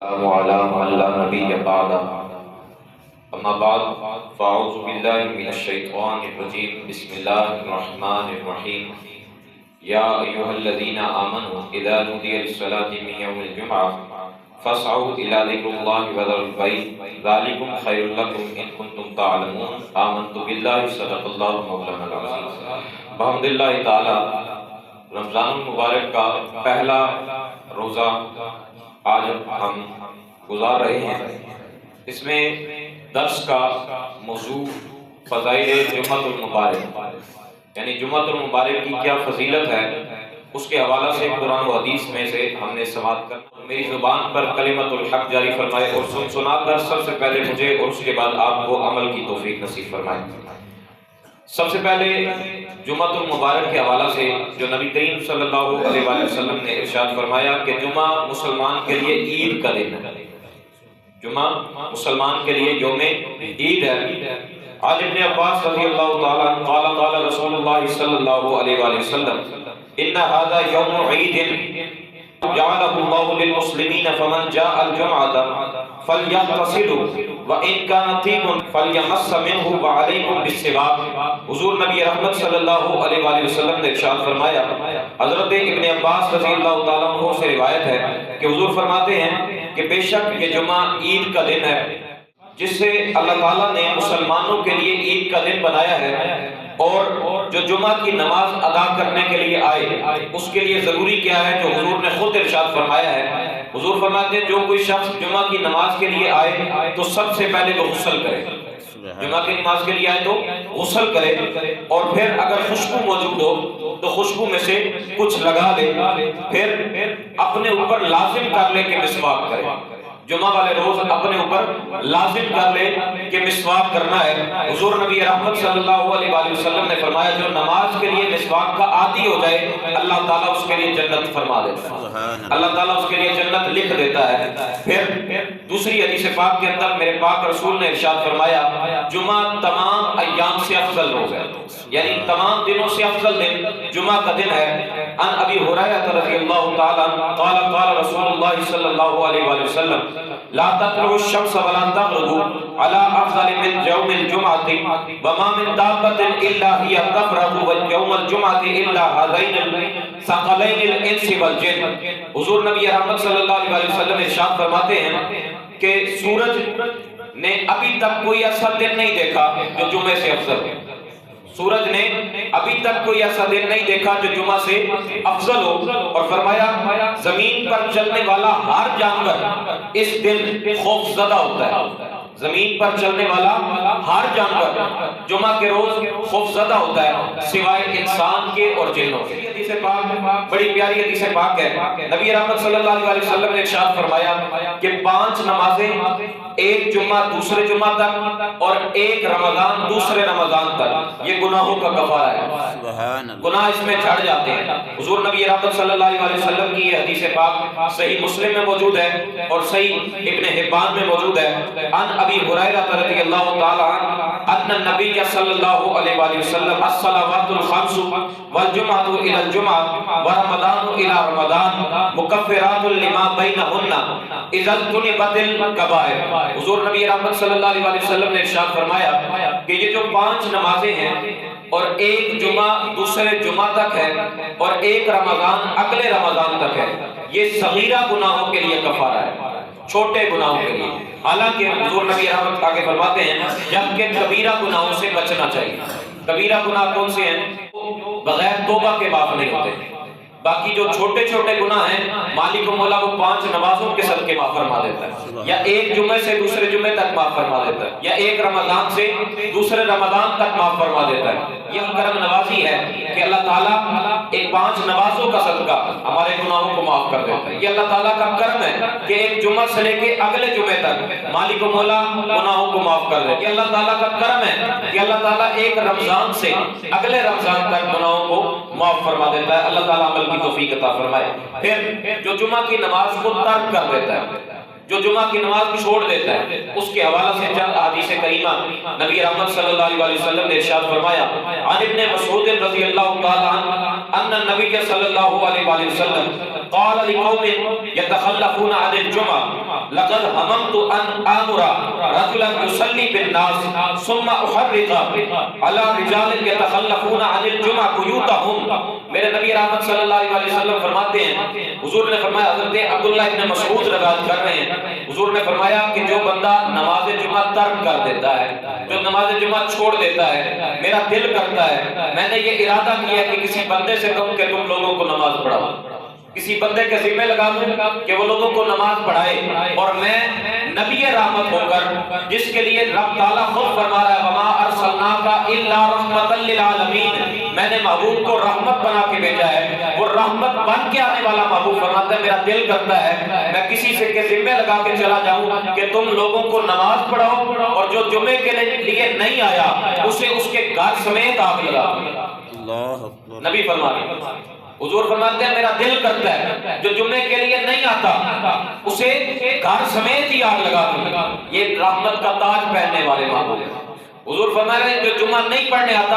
وعلى من لا نبي بعده أما بعد فأعوذ بالله من الشيطان الرجيم بسم الله الرحمن الرحيم يا أيها الذين آمنوا إذا نودي للصلاة من يوم الجمعة فاسعوا إلى ذكر الله وذروا البيع ذلكم خير لكم إن كنتم تعلمون آمنت بالله صدق الله مولانا العظيم بحمد اللہ تعالی رمضان المبارک کا پہلا روزہ آج ہم گزار رہے ہیں۔ اس میں درس کا موضوع فضائل جمعۃ المبارک، یعنی جمعۃ المبارک کی کیا فضیلت ہے، اس کے حوالہ سے قرآن و حدیث میں سے ہم نے سماعت کرنا۔ میری زبان پر کلمۃ الحق جاری فرمائے اور سنا کر سب سے پہلے مجھے اور اس کے بعد آپ کو عمل کی توفیق نصیب فرمائے۔ سب سے پہلے جمعۃ المبارک کے حوالہ سے جو نبی کریم صلی اللہ علیہ وآلہ وسلم نے ارشاد فرمایا کہ جمعہ مسلمان کے لیے عید کا دن ہے، جمعہ مسلمان کے لیے یوم عید ہے۔ عن ابن عباس رضی اللہ تعالیٰ عنہ قال قال رسول اللہ صلی اللہ علیہ وآلہ وسلم ان هذا يوم عید جعله الله للمسلمين فمن جاء الجمعة فليغتسلوا وإن كان طيب فليمس منه وعليكم بالسواك۔ حضور نبی رحمت صلی اللہ علیہ وآلہ وسلم نے ارشاد فرمایا، حضرت ابن عباس رضی اللہ تعالیٰ عنہ سے روایت ہے کہ حضور فرماتے ہیں کہ بے شک یہ جمعہ عید کا دن ہے جس سے اللہ تعالیٰ نے مسلمانوں کے لیے عید کا دن بنایا ہے، اور جو جمعہ کی نماز ادا کرنے کے لیے آئے اس کے لیے ضروری کیا ہے جو حضور نے خود ارشاد فرمایا ہے۔ حضور فرماتے ہیں جو کوئی شخص جمعہ کی نماز کے لیے آئے تو سب سے پہلے وہ غسل کرے، جمعہ کی نماز کے لیے آئے تو غسل کرے، اور پھر اگر خوشبو موجود ہو تو خوشبو میں سے کچھ لگا لے، پھر اپنے اوپر لازم کر لے کہ مسواک کرے۔ جمعہ والے روز اپنے اوپر لازم کر لے کہ مسواک کرنا ہے۔ حضور نبی رحمت صلی اللہ علیہ وآلہ وسلم نے فرمایا جو نماز کے لیے مسواک کا عادی ہو جائے اللہ تعالیٰ اس کے لیے جنت فرما دیتا ہے، اللہ تعالیٰ اس کے لیے جنت لکھ دیتا ہے۔ پھر دوسری حدیث پاک کے اندر میرے پاک رسول نے ارشاد فرمایا جمعہ تمام ایام سے افضل روز ہے، یعنی تمام دنوں سے افضل دن جمعہ کا دن ہے۔ عن ابی ہریرہ رضی اللہ تعالیٰ عنہ قال قال رسول اللہ صلی اللہ علیہ وآلہ وسلم لا تطلع الشمس ولا تغرب على افضل من يوم الجمعة وما من دابة الا هي تفرغ يوم الجمعة الا هذين الثقلين الانس والجن۔ حضور نبی رحمت صلی اللہ علیہ وسلم ارشاد فرماتے ہیں کہ سورج نے ابھی تک کوئی ایسا دن نہیں دیکھا جو جمعے سے افضل ہے، سورج نے ابھی تک کوئی ایسا دن نہیں دیکھا جو جمعہ سے افضل ہو، اور فرمایا زمین پر چلنے والا ہر جانور اس دن خوف زدہ ہوتا ہے، زمین پر چلنے والا ہر جانور جمعہ کے روز خوف زدہ ہوتا ہے سوائے انسان کے اور جنوں کے۔ حدیث پاک بڑی پیاری حدیث پاک ہے، نبی رحمت صلی اللہ علیہ وسلم نے ارشاد فرمایا کہ 5 نمازیں، ایک جمعہ دوسرے جمعہ تک اور ایک رمضان دوسرے رمضان تک، یہ گناہوں کا کفارہ ہے، گناہ اس میں جھڑ جاتے ہیں۔ حضور نبی رحمت صلی اللہ علیہ وسلم کی یہ حدیث پاک صحیح مسلم میں موجود ہے اور صحیح ابن حبان میں موجود ہے۔ عن ابی ہریرہ رضی اللہ تعالی عنہ ان النبی صلی اللہ علیہ وآلہ وسلم الصلوات الخمس والجمعۃ الی الجمعۃ ورمضان الی رمضان مکفرات لما بینہن اذا اجتنبت الکبائر۔ حضور نبی رحمت صلی اللہ علیہ وسلم نے ارشاد فرمایا کہ یہ جو 5 نمازیں ہیں اور ایک جمعہ دوسرے جمعہ تک ہے اور ایک رمضان اگلے رمضان تک ہے، یہ صغیرہ گناہوں کے لیے کفارہ ہے، چھوٹے گناہوں کے لیے۔ حالانکہ حضور نبی رحمت آگے فرماتے ہیں جبکہ کبیرہ گناہوں سے بچنا چاہیے۔ کبیرہ گناہ کون سے ہیں؟ بغیر توبہ کے معاف نہیں ہوتے۔ باقی جو چھوٹے چھوٹے گناہ ہیں مالک و مولا وہ 5 نمازوں کے صدقے معاف فرما دیتا ہے، یا ایک جمعے سے دوسرے جمعے تک معاف فرما دیتا ہے، یا ایک رمضان سے دوسرے رمضان تک معاف فرما دیتا ہے۔ یہ کرم نوازی ہے کہ اللہ تعالیٰ ایک 5 نمازوں کا صدقہ ہمارے گناہوں کو معاف کر دیتا ہے۔ یہ اللہ تعالیٰ کا کرم ہے کہ ایک جمعہ سے لے کے اگلے جمعے تک مالک و مولا گناہوں کو معاف کر دیتا ہے۔ یہ اللہ تعالیٰ کا کرم ہے کہ اللہ تعالیٰ ایک رمضان سے اگلے رمضان تک گناہوں کو معاف فرما دیتا ہے۔ اللہ تعالیٰ عمل کی توفیق عطا فرمائے۔ پھر جو جمعہ کی نماز کو ترک کر دیتا ہے، جو جمعہ کی نماز کو چھوڑ دیتا ہے، اس کے حوالہ سے چند حدیث کریمہ نبی رحمت صلی اللہ علیہ وسلم نے ارشاد فرمایا عن ابن مسعود رضی اللہ تعالی عنہ ان النبی صلی اللہ علیہ وسلم قال لقوم يتخلفون عن الجمعة لقد هممت ان امر رجلا يصلي بالناس ثم احرق على رجال يتخلفون عن الجمعة بيوتهم. میرے نبی رحمت صلی اللہ علیہ وسلم فرماتے ہیں، حضور نے فرمایا، حضرت عبداللہ ابن مسعود روایت کر رہے ہیں، حضور نے فرمایا کہ جو بندہ نماز جمعہ ترک کر دیتا ہے، جو نماز جمعہ چھوڑ دیتا ہے، میرا دل کرتا ہے، میں نے یہ ارادہ کیا کہ کسی بندے سے کہوں کہ تم لوگوں کو نماز پڑھاؤ، کسی بندے کے ذمہ لگا دوں کہ وہ لوگوں کو نماز پڑھائے، اور میں نبی رحمت ہو کر، جس کے لیے رب تعالیٰ خود فرما رہا ہے وَمَا أَرْسَلْنَاكَ إِلَّا رَحْمَةً لِلْعَالَمِينَ، میں نے محبوب کو رحمت بنا کے بھیجا ہے، وہ رحمت بن کے آنے والا محبوب فرماتا ہے میرا دل کرتا ہے میں کسی سے کے ذمہ لگا کے چلا جاؤں کہ تم لوگوں کو نماز پڑھاؤ، اور جو جمعے کے لیے نہیں آیا اسے اس کے گھر سمیت آگ لگا دو. نبی فرما رہے ہیں، حضور فرماتے ہیں میرا دل کرتا ہے جو جمعے کے لیے نہیں آتا اسے گھر سمیت ہی آگ لگا دوں. یہ رحمت کا تاج پہننے والے محبوب ہیں. حضور فرما رہے ہیں جو جمعہ نہیں پڑھنے آتا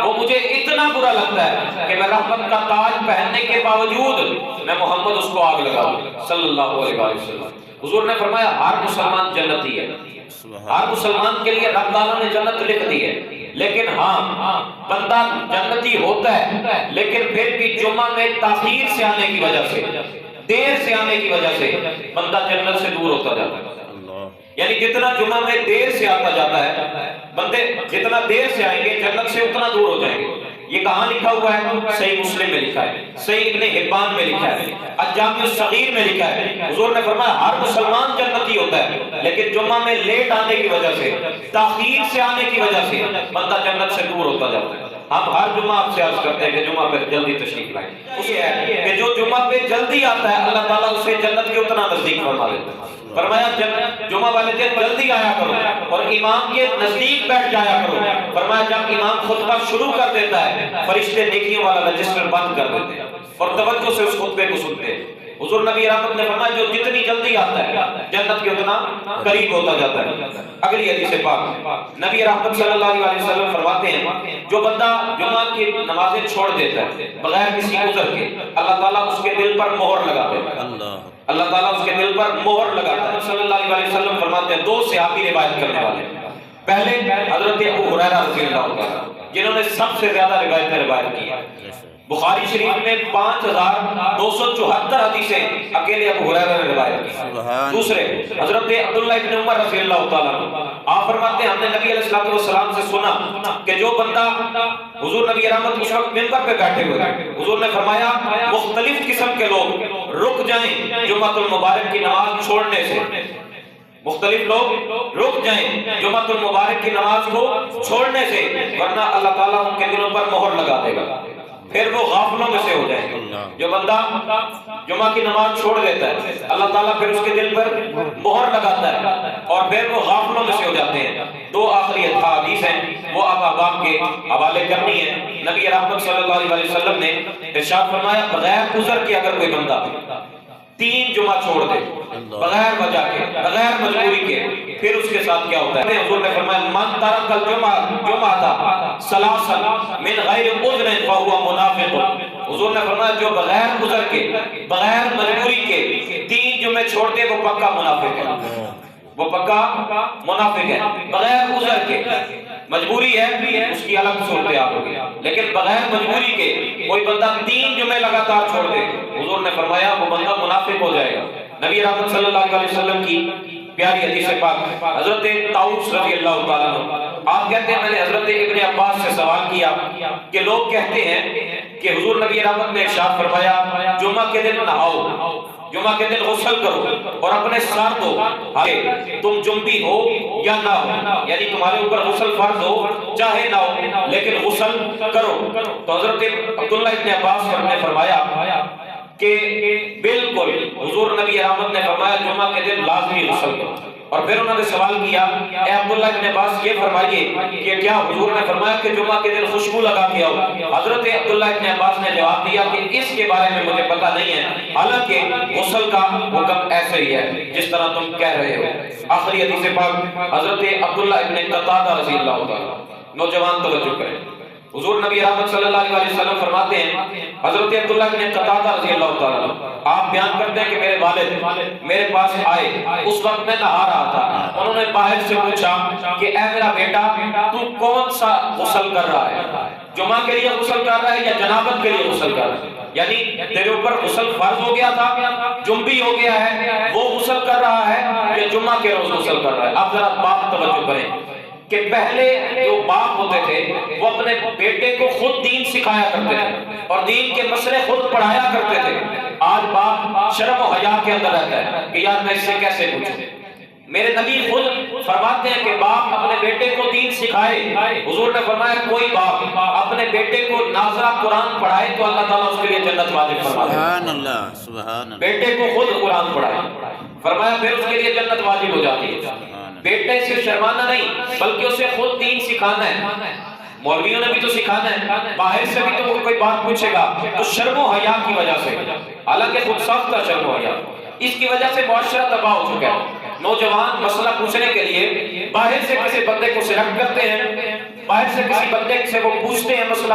وہ مجھے اتنا برا لگتا ہے کہ میں رحمت کا تاج پہننے کے باوجود میں محمد اس کو آگ لگا دوں صلی اللہ علیہ وسلم. حضور نے فرمایا ہر مسلمان جنتی ہے، ہر مسلمان کے لیے رب تعالیٰ نے جنت لکھ دی ہے، لیکن ہاں بندہ جنتی ہوتا ہے لیکن پھر بھی جمعہ میں تاخیر سے آنے کی وجہ سے، دیر سے آنے کی وجہ سے بندہ جنت سے دور ہوتا جاتا ہے. یعنی جتنا جمعہ میں دیر سے آتا جاتا ہے بندے جتنا دیر سے آئیں گے جنت سے اتنا دور ہو جائیں گے. یہ کہاں لکھا ہوا ہے؟ صحیح مسلم میں لکھا ہے، صحیح ابن حبان میں لکھا ہے، الجامع الصغیر میں لکھا ہے. حضور نے فرمایا ہر مسلمان جنتی ہوتا ہے لیکن جمعہ میں لیٹ آنے کی وجہ سے، تاخیر سے آنے کی وجہ سے بندہ جنت سے دور ہوتا جاتا ہے. ہم ہر جمعہ آپ سے عرض کرتے ہیں کہ جمعہ پہ جلدی تشریف لائیں. اسے ہے کہ جو جمعہ پہ جلدی آتا ہے اللہ تعالیٰ اسے جنت کے اتنا نزدیک فرما دیتا ہے. فرمایا جمعہ والے دن جلدی آیا کرو اور امام کے نزدیک بیٹھ جایا کرو. فرمایا جب امام خطبہ شروع کر دیتا ہے فرشتے نیکیوں والا رجسٹر بند کر دیتے ہیں اور توجہ سے اس خطبے کو سنتے ہیں. حضور نبی رحمت نے فرمایا جو جتنی جلدی آتا ہے جنت کے اتنا قریب ہوتا جاتا ہے. اگلی حدیث پاک نبی رحمت صلی اللہ علیہ وسلم فرماتے ہیں جو بندہ جمعہ کی نمازیں چھوڑ دیتا ہے بغیر کسی عذر کے اللہ تعالیٰ اس کے دل پر مہر لگا دیتا ہے. اللہ تعالیٰ اس کے دل پر مہر لگاتا ہے. صلی اللہ علیہ وسلم فرماتے ہیں دو صحابی روایت کرنے والے، پہلے حضرت ابو ہریرہ رضی اللہ عنہ جنہوں نے سب سے زیادہ روایت کی ہے. بخاری شریف میں 5274 حدیثیں اکیلے ابو ہریرہ نے روایت کی. دوسرے حضرت عبداللہ ابن عمر رضی اللہ تعالیٰ عنہ آپ فرماتے ہیں ہم نے نبی علیہ السلام سے سنا کہ جو بندہ، حضور نبی رحمت اس وقت منبر پہ بیٹھے ہوئے، حضور نے فرمایا مختلف قسم کے لوگ رک جائیں جمعہ المبارک کی نماز چھوڑنے سے، مختلف لوگ رک جائیں جمعہ المبارک کی نماز کو چھوڑنے سے، ورنہ اللہ تعالیٰ ان کے دلوں پر مہر لگا دے گا، پھر وہ غافلوں میں سے ہو جائیں گے. جو بندہ جمعہ کی نماز چھوڑ دیتا ہے اللہ تعالیٰ پھر اس کے دل پر مہر لگاتا ہے اور پھر وہ غافلوں میں سے ہو جاتے ہیں. دو آخری حدیث ہیں وہ آپ احباب کے حوالے کرنی ہے. نبی رحمت صلی اللہ علیہ وسلم نے ارشاد فرمایا بغیر عذر کے اگر کوئی بندہ 3 جمعہ چھوڑ دے بغیر وجہ کے، بغیر مجبوری کے، پھر اس کے ساتھ کیا ہوتا ہے؟ حضور نے فرمایا من ترک الجمعہ ثلاثا من غیر عذر فهو منافق. حضور نے فرمایا جو بغیر عذر کے، بغیر مجبوری کے 3 جمعے چھوڑ دے وہ پکا منافق ہے، وہ پکا منافق ہے. بغیر عذر کے، مجبوری ہے اس کی الگ صورتحال ہوگی، لیکن بغیر مجبوری کے کوئی بندہ 3 جمعے لگاتار چھوڑ دے حضور نے فرمایا وہ بندہ منافق ہو جائے گا. نبی رحمت صلی اللہ علیہ وسلم کی پیاری حدیث پاک حضرت طاؤس رضی اللہ تعالیٰ عنہ آپ کہتے ہیں میں نے حضرت ابن عباس سے سوال کیا کہ لوگ کہتے ہیں کہ حضور نبی رحمت نے ارشاد فرمایا جمعہ کے دن نہاؤ، جمعہ کے دن غسل کرو اور اپنے سر دھو، تم جنبی ہو یا نہ ہو، یعنی تمہارے اوپر غسل فرض ہو چاہے نہ ہو لیکن غسل کرو. تو حضرت عبداللہ ابن عباس نے فرمایا کہ بالکل حضور نبی رحمت نے فرمایا جمعہ کے دن لازمی غسل کرو. اور پھر انہوں نے سوال کیا اے عبداللہ ابن عباس یہ فرمائیے کہ کیا حضور نے فرمایا کہ جمعہ کے دن خوشبو لگا کے آؤ؟ حضرت عبداللہ ابن عباس نے جواب دیا کہ اس کے بارے میں مجھے پتہ نہیں ہے، حالانکہ غسل کا حکم ایسے ہی ہے جس طرح تم کہہ رہے ہو. آخری حدیث پاک حضرت عبداللہ ابن قتادہ رضی اللہ تعالیٰ، نوجوان توجہ کریں. حضور نبی رحمت صلی اللہ علیہ وسلم فرماتے ہیں، حضرت عبداللہ بن قتادہ رضی اللہ تعالیٰ عنہ آپ بیان کرتے ہیں کہ میرے والد میرے پاس آئے، اس وقت میں نہا رہا تھا، انہوں نے باہر سے پوچھا کہ اے میرا بیٹا تو کون سا غسل کر رہا ہے، جمعہ کے لیے غسل کر رہا ہے یا جنابت کے لیے غسل کر رہا ہے؟ یعنی تیرے اوپر غسل فرض ہو گیا تھا، جنبی ہو گیا ہے، وہ غسل کر رہا ہے یا جمعہ کے روز غسل کر رہا ہے؟ آپ ذرا بات توجہ کریں کہ پہلے جو باپ ہوتے تھے وہ اپنے بیٹے کو خود دین سکھایا کرتے تھے اور دین کے مسئلے خود پڑھایا کرتے تھے۔ آج باپ شرم و حیا کے اندر رہتا ہے کہ یار میں اس سے کیسے پوچھوں۔ میرے نبی خود فرماتے ہیں کہ باپ اپنے بیٹے کو دین سکھائے۔ حضور نے فرمایا کوئی باپ اپنے بیٹے کو نازلہ قرآن پڑھائے تو اللہ تعالیٰ اس کے لیے جنت واجب فرما دے۔ سبحان اللہ، سبحان اللہ۔ بیٹے کو خود قرآن پڑھائے، فرمایا پھر اس کے لیے جنت واجب ہو جاتی ہے۔ بیٹے سے شرمانا نہیں بلکہ اسے خود دین سکھانا ہے۔ مولویوں نے بھی تو سکھانا ہے، باہر سے بھی تو کوئی بات پوچھے گا تو شرم و حیا کی وجہ سے، حالانکہ خود سخت تھا شرم و حیا، اس کی وجہ سے معاشرہ تباہ ہو چکا ہے۔ نوجوان مسئلہ پوچھنے کے لیے باہر سے کسی بندے کو سلیکٹ کرتے ہیں، باہر سے کسی بندے سے وہ پوچھتے ہیں مسئلہ،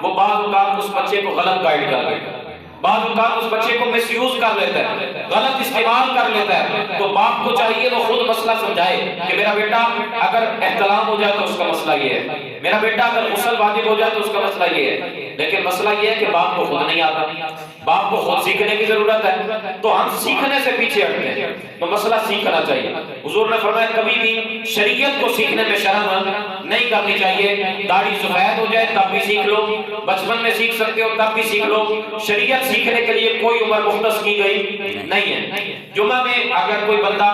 وہ بعض اوقات اس بچے کو غلط گائیڈ کر دیتا ہے، بعض اوقات اس بچے کو مس یوز کر لیتا ہے، غلط استعمال کر لیتا ہے۔ تو باپ کو چاہیے وہ خود مسئلہ سمجھائے کہ میرا بیٹا اگر احتلام ہو جائے تو اس کا مسئلہ یہ ہے، میرا بیٹا اگر غسل واجب ہو جائے تو اس کا مسئلہ یہ ہے۔ لیکن مسئلہ یہ ہے کہ باپ کو خود نہیں آتا، باپ کو خود سیکھنے کی ضرورت ہے، تو ہم سیکھنے سے پیچھے ہٹتے ہیں، تو مسئلہ سیکھنا چاہیے۔ حضور نے فرمایا کبھی بھی شریعت کو سیکھنے میں شرم نہیں کرنی چاہیے، داڑھی سفید ہو جائے تب بھی سیکھ لو، بچپن میں سیکھ سکتے ہو تب بھی سیکھ لو، شریعت سیکھنے کے لیے کوئی عمر مختص کی گئی نہیں ہے۔ جمعہ میں اگر کوئی بندہ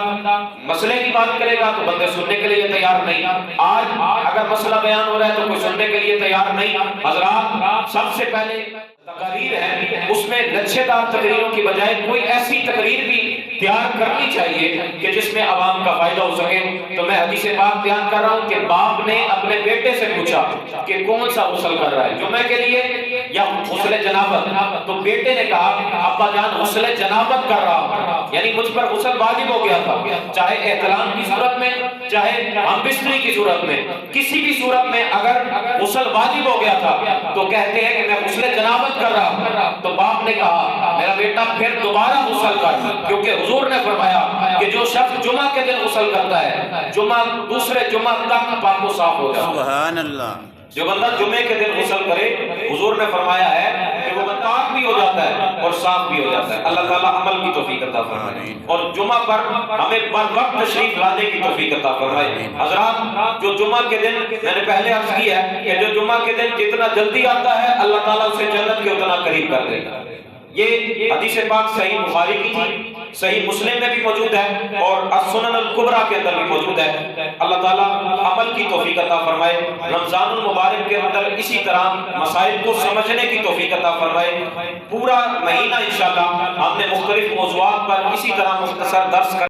مسئلے کی بات کرے گا تو بندے سننے کے لیے تیار نہیں، آج اگر مسئلہ بیان ہو رہا ہے تو کوئی سننے کے لیے تیار نہیں۔ حضرات سب سے پہلے تقریر ہے، اس میں لچھے دار تقریروں کی بجائے کوئی ایسی تقریر بھی تیار کرنی چاہیے کہ جس میں عوام کا فائدہ ہو سکے۔ تو میں حدیث پاک بیان کر رہا ہوں کہ باپ نے اپنے بیٹے سے پوچھا کہ کون سا غسل کر رہا ہے، جمعے کے لیے یا غسل جنابت؟ تو بیٹے نے کہا ابا جان غسل جنابت کر رہا ہوں، یعنی مجھ پر غسل واجب ہو گیا تھا، چاہے احتلام کی صورت میں چاہے ہم بستری کی صورت میں، کسی بھی صورت میں اگر غسل واجب ہو گیا تھا تو کہتے ہیں کہ میں غسل جنابت کر رہا ہوں۔ تو باپ نے کہا میرا بیٹا پھر دوبارہ غسل کر، کیونکہ حضور نے فرمایا کہ جو شخص جمعہ کے دن غسل کرتا ہے جمعہ دوسرے جمعہ تک پاک و صاف ہو جاتا ہے۔ سبحان اللہ۔ جو بندہ جمعے کے دن غسل کرے حضور نے فرمایا ہے کہ وہ پاک بھی ہو جاتا ہے اور صاف بھی ہو جاتا ہے۔ اللہ تعالیٰ عمل کی توفیق عطا فرمائے اور جمعہ پر ہمیں بر وقت تشریف لانے کی توفیق عطا فرمائے۔ حضرات جو جمعہ کے دن میں نے پہلے عرض کیا ہے کہ جو جمعہ کے دن جتنا جلدی آتا ہے اللہ تعالیٰ اسے جنت کے اتنا قریب کر دے گا۔ یہ حدیث پاک صحیح بخاری کی تھی، صحیح مسلم میں بھی موجود ہے اور السنن الکبریٰ کے اندر بھی موجود ہے۔ اللہ تعالیٰ عمل کی توفیق عطا فرمائے، رمضان المبارک کے اندر اسی طرح مسائل کو سمجھنے کی توفیق عطا فرمائے۔ پورا مہینہ انشاءاللہ ہم نے مختلف موضوعات پر اسی طرح مختصر درس